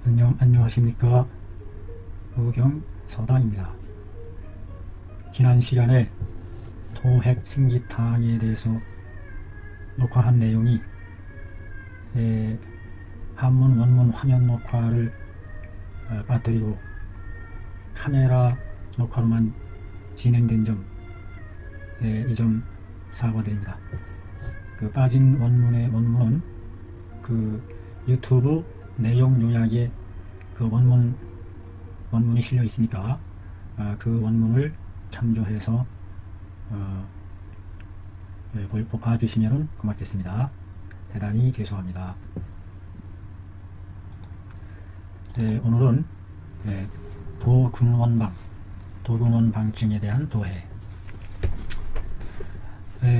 안녕하십니까. 의경서당입니다. 지난 시간에 도핵 생기탕에 대해서 녹화한 내용이 한문 원문 화면 녹화를 빠뜨리고 카메라 녹화로만 진행된 점, 이 점 사과드립니다. 그 빠진 원문은 그 유튜브 내용 요약에 그 원문이 실려 있으니까 그 원문을 참조해서 봐주시면 고맙겠습니다. 대단히 죄송합니다. 오늘은 도군원방증에 대한 도해.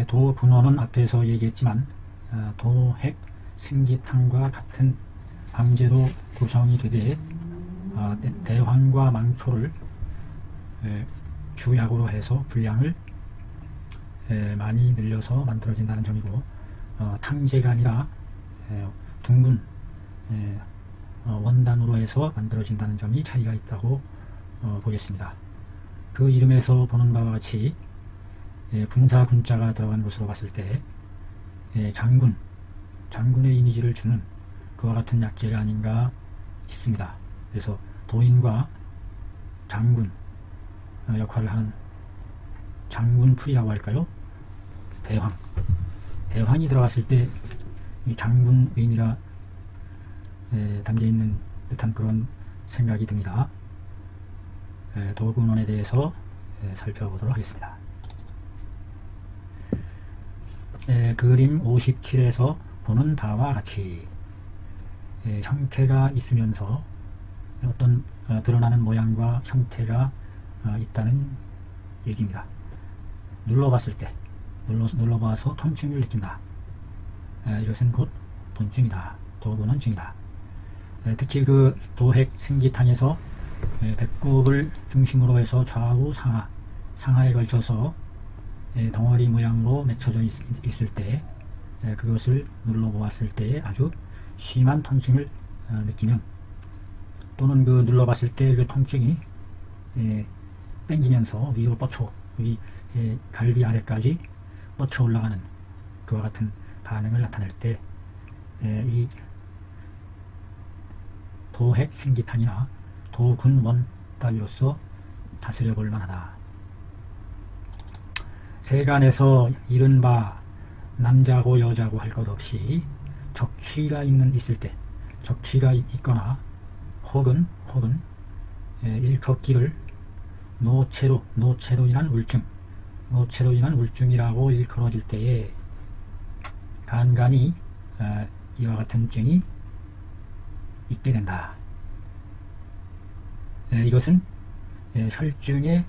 도군원은 앞에서 얘기했지만 도핵 승기탕과 같은 방제로 구성이 되되 대황과 망초를 주약으로 해서 분량을 많이 늘려서 만들어진다는 점이고, 탕제가 아니라 둥근 원단으로 해서 만들어진다는 점이 차이가 있다고 보겠습니다. 그 이름에서 보는 바와 같이 군사 군자가 들어간 것으로 봤을 때 장군의 이미지를 주는 그와 같은 약재가 아닌가 싶습니다. 그래서 도인과 장군 역할을 하는 장군풀이라고 할까요? 대황이 들어갔을 때 이 장군 의미가 담겨있는 듯한 그런 생각이 듭니다. 도군원에 대해서 살펴보도록 하겠습니다. 그림 57에서 보는 바와 같이 형태가 있으면서 어떤 드러나는 모양과 형태가 있다는 얘기입니다. 눌러봐서 통증을 느낀다. 이것은 곧 본증이다. 도군원증이다. 특히 그 도핵 생기탕에서 배꼽을 중심으로 해서 좌우 상하에 걸쳐서 덩어리 모양으로 맺혀져 있을 때, 그것을 눌러보았을 때 아주 심한 통증을 느끼면, 또는 그 눌러봤을 때 그 통증이 땡기면서 위로 갈비 아래까지 뻗쳐 올라가는 그와 같은 반응을 나타낼 때 이 도핵 생기탕이나 도군원 따위로서 다스려 볼 만하다. 세간에서 이른바 남자고 여자고 할 것 없이 적취가 있을 때, 적취가 있거나 혹은 일컫기를 노체로 인한 울증이라고 일컬어질 때에 간간히 이와 같은 증이 있게 된다. 이것은 혈증에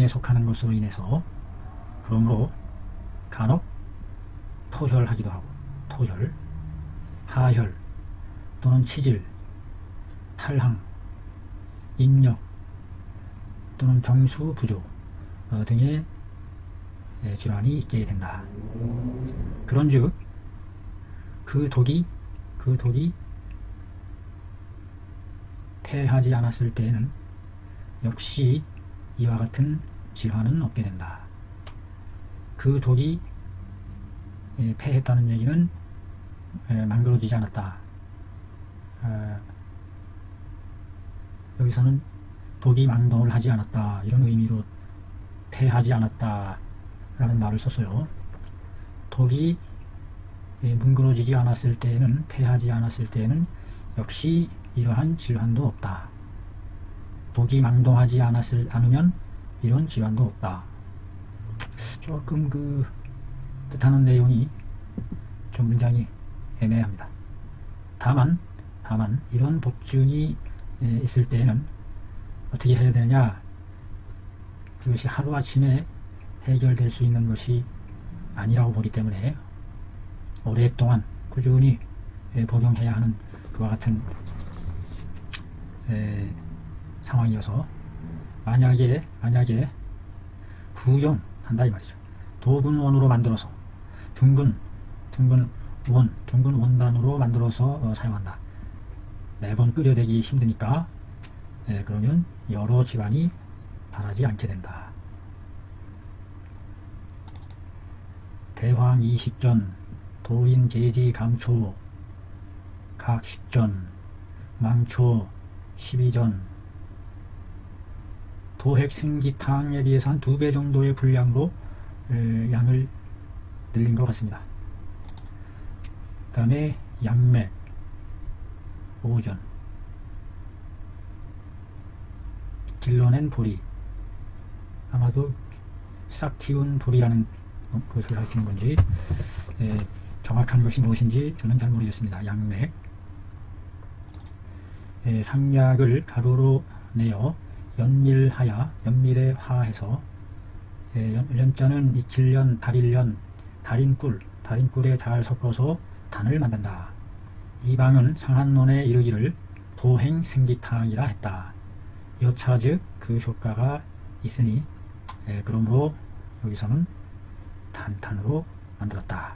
속하는 것으로 인해서, 그러므로 간혹 토혈하기도 하고, 하혈 또는 치질, 탈항, 인력 또는 경수 부조 등의 질환이 있게 된다. 그런즉 그 독이 폐하지 않았을 때에는 역시 이와 같은 질환은 없게 된다. 그 독이 폐했다는 얘기는 망가지지 않았다. 여기서는 독이 망동을 하지 않았다, 이런 의미로 폐하지 않았다 라는 말을 썼어요. 독이 뭉그러지지 않았을 때에는, 폐하지 않았을 때에는 역시 이러한 질환도 없다. 독이 망동하지 않으면 이런 질환도 없다. 조금 그 뜻하는 내용이 좀 문장이 애매합니다. 다만 이런 복증이 있을 때에는 어떻게 해야 되느냐, 그것이 하루아침에 해결될 수 있는 것이 아니라고 보기 때문에 오랫동안 꾸준히 복용해야 하는 그와 같은 상황이어서, 만약에 후용한다 이 말이죠. 도군원으로 만들어서 둥근 둥근 원단으로 만들어서 사용한다. 매번 끓여대기 힘드니까 그러면 여러 집안이 바라지 않게 된다. 대황 20전 도인 계지 감초 각 10전 망초 12전 도핵 승기탕에 비해서 한 2배 정도의 분량으로 양을 늘린 것 같습니다. 그 다음에 양맥 5전 길러낸 보리, 아마도 싹 틔운 보리라는 것을 가리키는 건지 정확한 것이 무엇인지 저는 잘 모르겠습니다. 양맥 상약을 가루로 내어 연밀하야 연밀에 화해서 연자는 익힐련, 달일련, 달인꿀에 잘 섞어서 단을 만든다. 이방은 상한론에 이르기를 도행승기탕이라 했다. 여차즉 그 효과가 있으니 그러므로 여기서는 단탄으로 만들었다.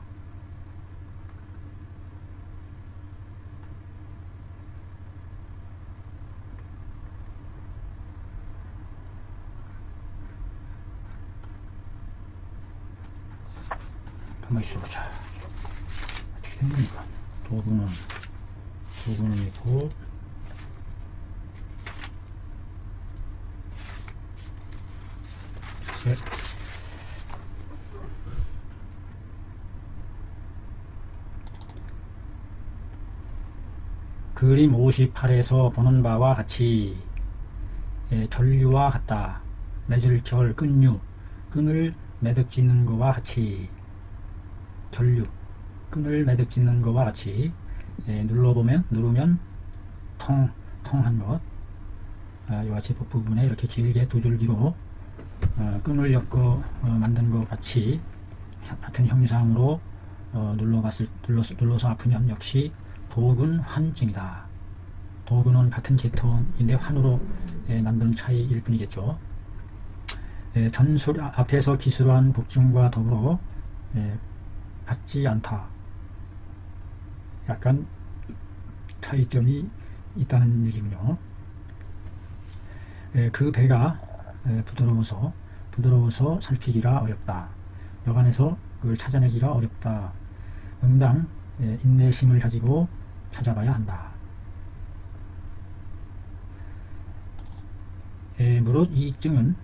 가만히 있어보자. 어떻게 된 겁니까? 도구는 있고 셋 그림 58에서 보는 바와 같이 전류와 같다. 맺을 결 끈류 끈을 매듭 짓는 것과 같이 전류 끈을 매듭 짓는 것과 같이 누르면 통한 것 이와 같이 부분에 이렇게 길게 두 줄기로 끈을 엮어 만든 것 같이 같은 형상으로 눌러서 아프면 역시 도근 환증이다. 도근은 같은 계통인데 환으로 만든 차이일 뿐이겠죠. 전술 앞에서 기술한 복증과 더불어 같지 않다. 약간 차이점이 있다는 얘기군요. 그 배가 부드러워서 살피기가 어렵다. 여간에서 그걸 찾아내기가 어렵다. 응당 인내심을 가지고 찾아봐야 한다. 무릇 이 증은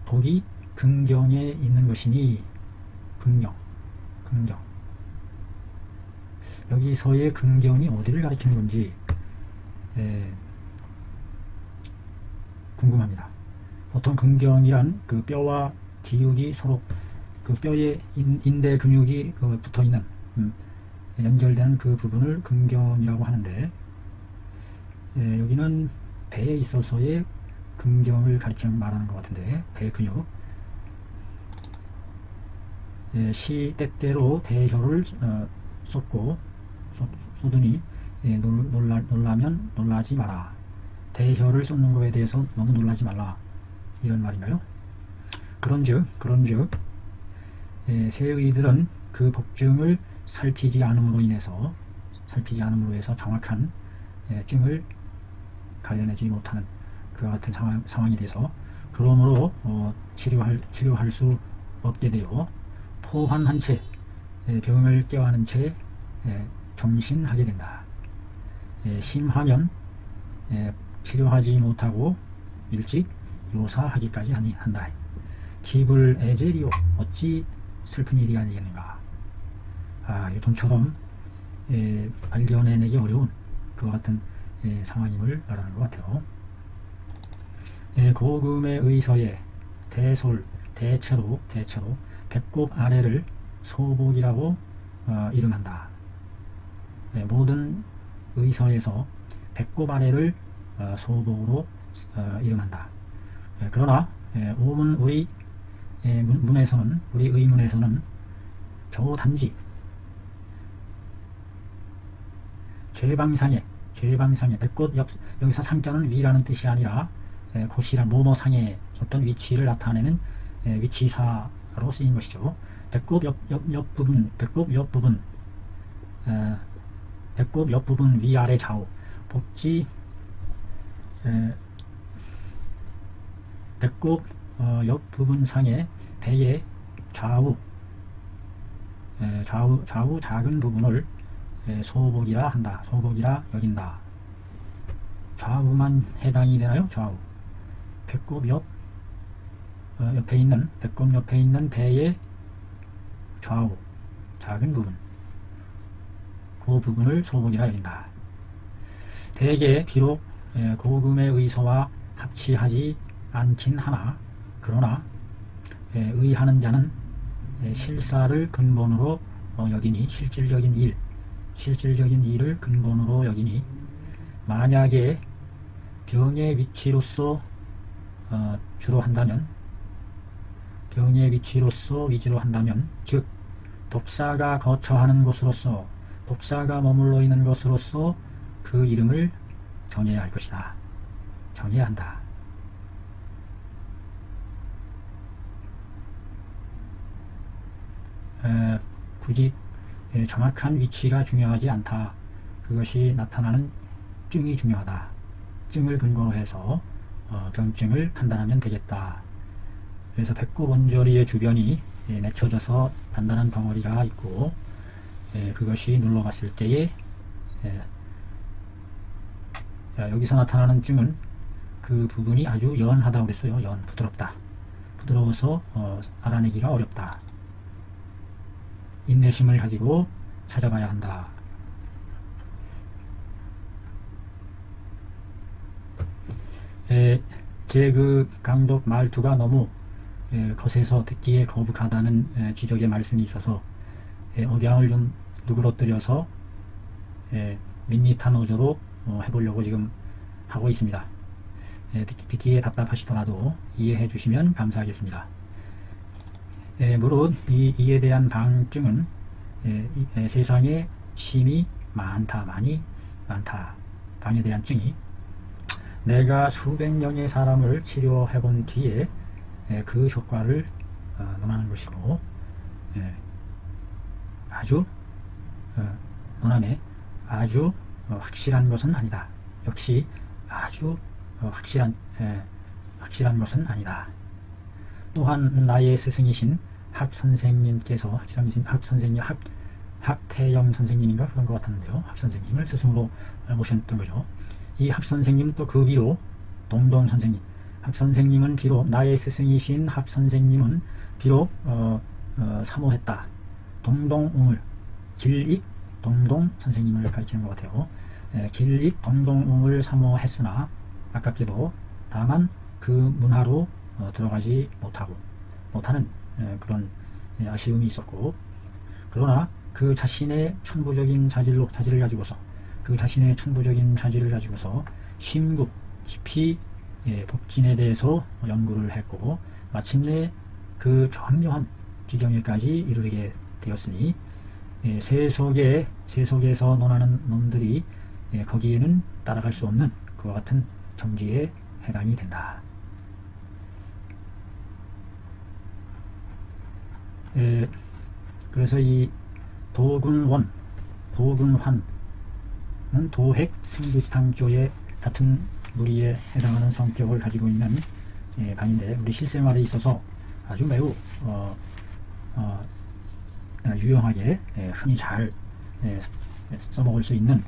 독이 긍경에 있는 것이니 긍경 여기서의 긍경이 어디를 가리키는 건지 궁금합니다. 보통 긍경이란 그 뼈와 기육이 서로 그 뼈에 인대 근육이 붙어있는 연결되는 그 부분을 긍경이라고 하는데 여기는 배에 있어서의 긍경을 가리키는 말하는 것 같은데 배 근육 시 때때로 대혀를 쏟으니 놀라면 놀라지 마라. 대혀를 쏟는 것에 대해서 너무 놀라지 말라 이런 말인가요? 그런즉 새의들은 그 복증을 살피지 않음으로 해서 정확한 증을 가려내지 못하는 그와 같은 상황이 돼서 그러므로 치료할 수 없게 되어 포환한 채 병을 껴안은 채 정신하게 된다. 심하면 치료하지 못하고 일찍 요사하기까지 한다. 기불 에제리오 어찌 슬픈 일이 아니겠는가. 좀처럼 발견해내기 어려운 그와 같은 상황임을 말하는 것 같아요. 고금의 의서에 대체로 배꼽 아래를 소복이라고 이름한다. 모든 의서에서 배꼽 아래를 소복으로 이름한다. 그러나 우리 의문에서는 겨우 단지 제방상에 배꼽 여기서 상자는 위라는 뜻이 아니라 곳이란 모모상의 어떤 위치를 나타내는 위치사로 쓰인 것이죠. 배꼽 옆 부분 배꼽 옆부분 위아래 좌우, 복지 배꼽 옆부분 상에 배의 좌우 작은 부분을 소복이라 한다. 소복이라 여긴다. 좌우만 해당이 되나요? 좌우. 배꼽 옆에 있는, 배꼽 옆에 있는 배의 좌우 작은 부분, 그 부분을 소복이라 여긴다. 대개 비록 고금의 의서와 합치하지 않긴 하나, 그러나 의하는 자는 실사를 근본으로 여기니, 실질적인 일을 근본으로 여기니, 만약에 병의 위치로서 주로 한다면, 위주로 한다면, 즉 독사가 거처하는 곳으로서, 독사가 머물러 있는 곳으로서 그 이름을 정해야 할 것이다. 정해야 한다. 굳이 정확한 위치가 중요하지 않다. 그것이 나타나는 증이 중요하다. 증을 근거로 해서 병증을 판단하면 되겠다. 그래서 배꼽 언저리의 주변이 맺혀져서 단단한 덩어리가 있고, 그것이 눌러갔을 때에 여기서 나타나는 증은 그 부분이 아주 연하다고 그랬어요. 부드럽다. 부드러워서 알아내기가 어렵다. 인내심을 가지고 찾아봐야 한다. 제 그 강독 말투가 너무 거세서 듣기에 거북하다는 지적의 말씀이 있어서 억양을 좀 누그러뜨려서 밋밋한 어조로 해보려고 지금 하고 있습니다. 듣기에 답답하시더라도 이해해 주시면 감사하겠습니다. 물론 이에 대한 방증은 세상에 심이 많이 많다. 방에 대한 증이 내가 수백 명의 사람을 치료해 본 뒤에 그 효과를 논하는 것이고, 아주 논함에 아주 확실한 것은 아니다. 역시 아주 확실한 것은 아니다. 또한 나의 스승이신 학선생님께서, 학태영 선생님인가 그런 것 같았는데요. 학선생님을 스승으로 모셨던 거죠. 이 학선생님 또 그 위로 동동선생님, 학선생님은 비록 나의 스승이신 학선생님은 비록 사모했다. 동동웅을, 길익 동동선생님을 가리키는 것 같아요. 길익 동동웅을 사모했으나 아깝게도 다만 그 문화로 들어가지 못하는 그런 아쉬움이 있었고, 그러나 그 자신의 천부적인 자질을 가지고서 심국 깊이 복진에 대해서 연구를 했고, 마침내 그 전묘한 지경에까지 이르게 되었으니, 세속에서 논하는 놈들이 거기에는 따라갈 수 없는 그와 같은 정지에 해당이 된다. 그래서 이 도근환은 도핵 승기탕조의 같은 무리에 해당하는 성격을 가지고 있는 방인데, 우리 실생활에 있어서 아주 매우 유용하게 흔히 잘 써먹을 수 있는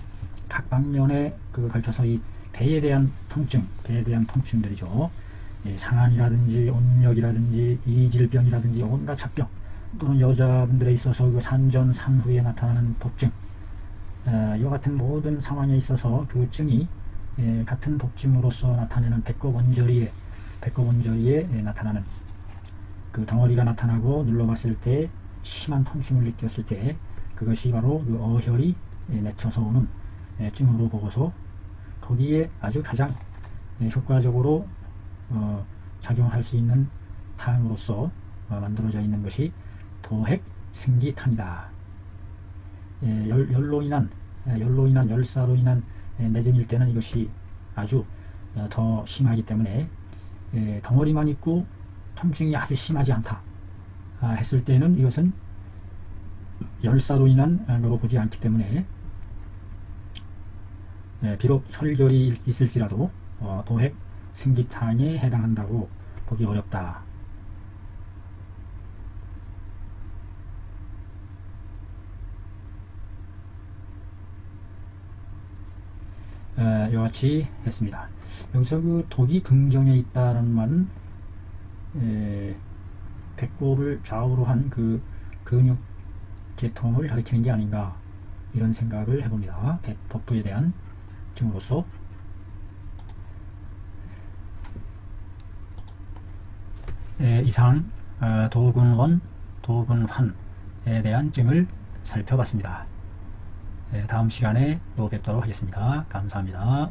각 방면에 걸쳐서 이 배에 대한 통증들이죠. 상한이라든지 온역이라든지 이질병이라든지 온갖 잡병, 또는 여자분들에 있어서 그 산전 산후에 나타나는 복증, 이와 같은 모든 상황에 있어서 그 증이 같은 복증으로서 나타내는 배꼽 언저리에 나타나는 그 덩어리가 나타나고 눌러봤을 때 심한 통증을 느꼈을 때, 그것이 바로 그 어혈이 맺혀서 오는 증으로 보고서 거기에 아주 가장 효과적으로 작용할 수 있는 탕으로서 만들어져 있는 것이 도핵 승기탕이다. 열로 인한 열사로 인한 매점일 때는 이것이 아주 더 심하기 때문에, 덩어리만 있고 통증이 아주 심하지 않다 했을 때는 이것은 열사로 인한 거로 보지 않기 때문에 비록 혈결이 있을지라도 도핵 승기탕에 해당한다고 보기 어렵다. 이와 같이 했습니다. 여기서 그 독이 긍정에 있다는 말은 배꼽을 좌우로 한 그 근육 계통을 가리키는 게 아닌가, 이런 생각을 해봅니다. 복부에 대한 증으로서. 이상 도근원, 도근환에 대한 증을 살펴봤습니다. 다음 시간에 또 뵙도록 하겠습니다. 감사합니다.